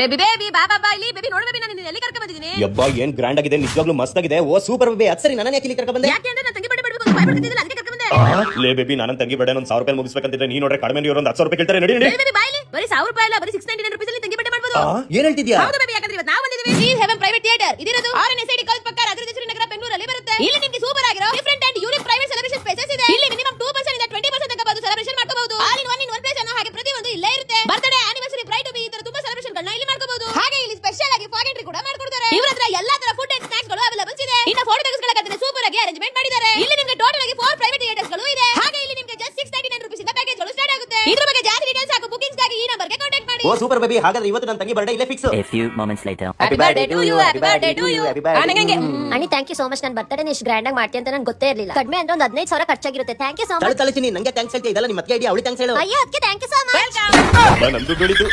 Baby baby ಬಾಬಾ ಬಾ ಇಲ್ಲಿ baby ನೋಡು ಬೇಬಿ ನಾನು ನಿನ್ನ ಎಲ್ಲಿ ಕರ್ಕೊಂಡು ಬಂದಿದ್ದೀನಿ. ಯಬ್ಬಾ ಏನ್ ಗ್ರ್ಯಾಂಡ್ ಆಗಿದೆ, ನಿಜವಾಗ್ಲೂ ಮಸ್ತ್ ಆಗಿದೆ. ಓ ಸೂಪರ್ ಬೇಬಿ, ಅದ್ ಸರಿ ನನ್ನ ಯಾಕೆ ಇಲ್ಲಿ ಕರ್ಕೊಂಡು ಬಂದೆ? ಯಾಕೆ ಅಂದ್ರೆ ನನ್ನ ತಂಗಿ ಬಡ್ಡೆ ಬಿಡಬೇಕು ಅಂತ ಭಯ ಪಡ್ತಿದ್ದಿಲ್ಲ, ಅದಕ್ಕೆ ಕರ್ಕೊಂಡು ಬಂದೆ. ಲೇ ಬೇಬಿ, ನನ್ನ ತಂಗಿ ಬಡ್ಡೆ 1,000 ರೂಪಾಯಿ ಮುಗಿಸ್ಬೇಕಂತಿದ್ರೆ ನೀ ನೋಡ್ರೆ ಕಡಿಮೆ ಇವರು 10,000 ರೂಪಾಯಿ ಕೇಳ್ತಾರೆ. ನಡಿ ನಡಿ ಬೇಬಿ ಬಾಯ್ಲಿ ಬರೀ 1,000 ರೂಪಾಯಿ ಅಲ್ಲ, ಬರೀ 699 ರೂಪೀಸ್ ಅಲ್ಲಿ ತಂಗಿ ಬಡ್ಡೆ ಮಾಡಬಹುದು. ಏನ್ ಹೇಳ್ತಿದ್ಯಾ? ಹೌದು ಬೇಬಿ, ಯಾಕಂದ್ರೆ ಇವತ್ತು ನಾವು ಬಂದಿದ್ದೀವಿ ಶ್ರೀ ಹೆವನ್ ಪ್ರೈವೇಟ್ ಥಿಯೇಟರ್. ಇದಿರೋದು RNSID ಕಾಲೇಜ್ ಪಕ್ಕ ರಾಜರಾಜೇಶ್ವರಿ ನಗರ ಬೆಂಗಳೂರಲ್ಲಿ ಬರುತ್ತೆ. ಇಲ್ಲಿ ನಿಮಗೆ ಸೂಪರ್ ಆಗಿರೋ different and unique private celebration spaces ಇದೆ. ಇಲ್ಲಿ ಮಿನಿಮಮ್ 2% ಇಂದ 20% ತನಕ ಬಂದು ಸೆಲೆಬ್ರೇಷನ್ ಮಾಡ್ಕೋಬಹುದು. ಆಲ್ ಇನ್ ಒನ್ ಪ್ಲೇಸ್ ಅನ್ನೋ ಹಾಗೆ ಪ್ರತಿಯೊಂದು ಇಲ್ಲೇ ಇರುತ್ತೆ. Birthday, anniversary, bride to be ಈ ತರ ತುಂಬಾ ಸೆಲೆಬ್ರೇಷನ್ ಗಳನ್ನ ಇಲ್ಲಿ ಮಾಡ್ಕೋಬಹುದು. ಹಾಗೆ ಇಲ್ಲಿ ಸ್ಪೆಷಲ್ ಆಗಿ ಫಾಗ್ ಎಂಟ್ರಿ ಕೂಡ ಮಾಡ್ಕೊಡ್ತಾರೆ. ಇವರ ಹತ್ರ ಎಲ್ಲಾ ತರ ಫುಡ್ ಅಂಡ್ ಸ್ನಾಕ್ಸ್ ಗಳು ಅವೈಲೇಬಲ್ಸ್ ಇದೆ. ಇನ್ನು ಫೋಟೋ ತೆಗೆಸ್ಕೊಳ್ಳೋಕೆ ಸೂಪರ್ ಆಗಿ ಅರೇಂಜ್ಮೆಂಟ್ ಮಾಡಿದ್ದಾರೆ. ಇಲ್ಲಿ ನಿಮಗೆ ಟೋಟಲ್ ಆಗಿ 4 ಪ್ರೈವೇಟ್ ಥಿಯೇಟರ್ಸ್ ಗಳು ಇದೆ. ಹಾಗೆ ಇಲ್ಲಿ ನಿಮಗೆ ಜಸ್ಟ್ 699 ರೂಪೀಸ್ ಇಂದ ಪ್ಯಾಕೇಜ್ ಗಳು ಸ್ಟಾರ್ಟ್ ಆಗುತ್ತೆ. ಇದ್ರ ಬಗ್ಗೆ ಜಾಸ್ತಿ ಡೀಟೇಲ್ಸ್ ಹಾಗೂ ಬುಕಿಂಗ್ಸ್ ಗಾಗಿ ಈ ನಂಬರ್ ಗೆ ಕಾಂಟ್ಯಾಕ್ಟ್ ಮಾಡಿ. ಓ ಸೂಪರ್ ಬೇಬಿ, ಹಾಗಾದ್ರೆ ಇವತ್ತು ನನ್ನ ತಂಗಿ ಬರ್ಡೇ ಇಲ್ಲೇ fix. A few moments later. Happy birthday to you, happy birthday to you. ಆನಂಗೆ ಅಣ್ಣಿ ಥ್ಯಾಂಕ್ ಯು ಸೋ ಮಚ್. ನನ್ನ ಬರ್ತಡೇ ಇಷ್ಟು ಗ್ರ್ಯಾಂಡ್ ಆಗಿ ಮಾಡ್ತೀನಿ ಅಂತ ನನಗೆ ಗೊತ್ತೇ ಇರಲಿಲ್ಲ. ಕಡಿಮೆ ಅಂದ್ರೆ ಒಂದು 15,000 ಖರ್ಚಾಗಿರುತ್ತೆ. Thank you so much. ತಳಿತೀನಿ, ನಂಗೆ ಥ್ಯಾಂಕ್ಸ್ ಹೇಳ್ತೀಯ, ಇದೆಲ್ಲ ನಿಮ್ಮ ಅತ್ತಿಗೆ ಐಡಿಯಾ, ಅವಳಿ ಥ್ಯಾಂಕ್ಸ್ ಹೇಳು. ಅಯ್ಯೋ ಅದಕ್ಕೆ thank you so much. Welcome. ನಂದು ಬೆಳಿತು.